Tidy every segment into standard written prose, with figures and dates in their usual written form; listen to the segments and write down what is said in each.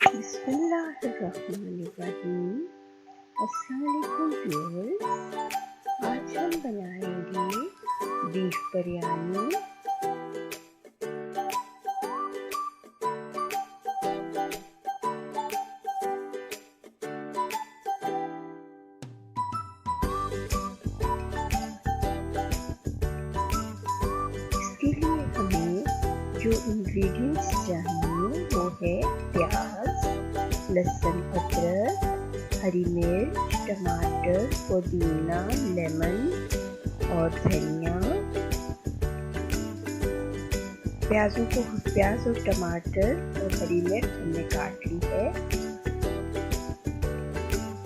बिस्मिल्लाहिर्रहमानिर्रहीम। अस्सलाम वालेकुम व्यूअर्स। आज हम बनाएंगे बीफ बिरयानी। इसके लिए हमें जो इंग्रेडिएंट्स चाहिए वो है प्याज, लहसुन, अदरक, हरी मिर्च, टमाटर, पुदीना, लेमन और धनिया। प्याज और टमाटर और हरी मिर्च हमने काट ली है।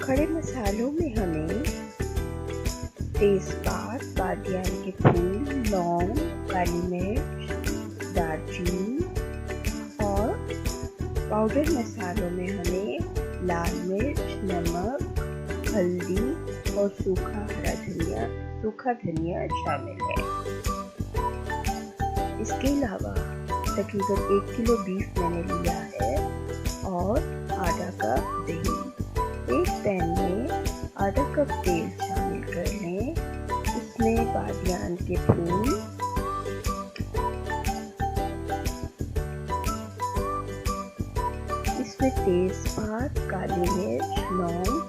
खड़े मसालों में हमें तेजपात, बादियान के फूल, लौंग, काली मिर्च, दालचीनी और पाउडर मसालों में हमें लाल मिर्च, नमक, हल्दी और सूखा धनिया शामिल है। इसके अलावा तकरीबन 1 किलो बीफ मैंने लिया है और आधा कप दही। एक पैन में आधा कप तेल शामिल कर लें। इसमें बादियान के फूल, इसमें तेजपात, काली मिर्च, लौंग,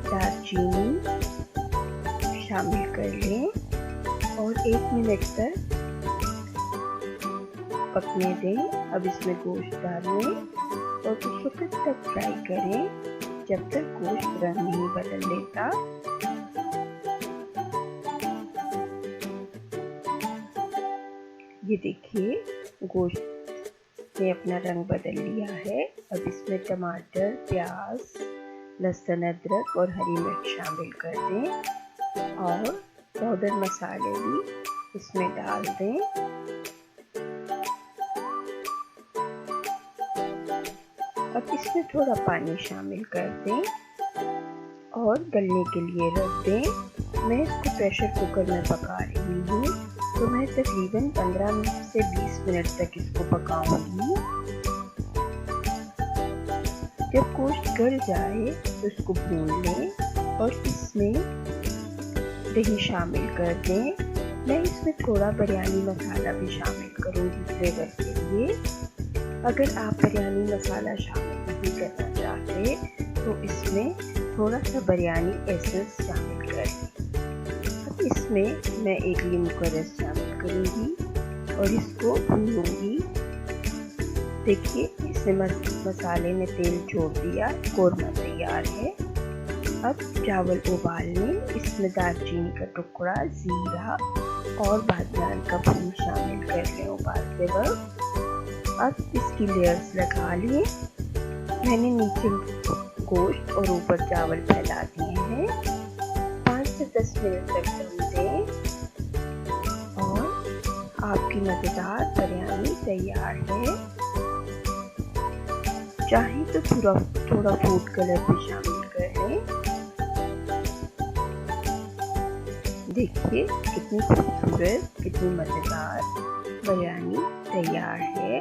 दालचीनी शामिल कर लें और 1 मिनट तक पकने दें। अब इसमें गोश्त डालें और उस वक्त तक फ्राई करें जब तक गोश्त रंग नहीं बदल लेता। ये देखिए गोश्त ने अपना रंग बदल लिया है। अब इसमें टमाटर, प्याज, लहसुन, अदरक और हरी मिर्च शामिल कर दें और पाउडर मसाले भी इसमें डाल दें। अब इसमें थोड़ा पानी शामिल कर दें और गलने के लिए रख दें। मैं इसको प्रेशर कुकर में पका रही हूँ, तो मैं तकरीबन 15 से 20 मिनट तक इसको पकाऊंगी। जब गोश्त गल जाए तो इसको भून लें और इसमें दही शामिल कर दें। मैं इसमें थोड़ा बिरयानी मसाला भी शामिल करूँगी फ्लेवर के लिए। अगर आप बिरयानी मसाला शामिल नहीं करना चाहते तो इसमें थोड़ा सा बिरयानी एसेंस शामिल करें। अब इसमें मैं 1 लीमू का रस शामिल करूँगी और इसको भूनूंगी। देखिए इसने मसाले में तेल छोड़ दिया, कोरमा तैयार है। अब चावल उबाल लें। इसमें दालचीनी का टुकड़ा, जीरा और बादियान का फूल शामिल कर लें उबालते वक्त। अब इसकी लेयर्स लगा लिए। मैंने नीचे गोश्त और ऊपर चावल फैला दिए हैं। 5 से 10 मिनट तक दम दें और आपकी मज़ेदार बिरयानी तैयार है। चाहे तो थोड़ा फूड कलर भी शामिल कर लें। देखिए कितनी खूबसूरत, कितनी मज़ेदार बिरयानी तैयार है।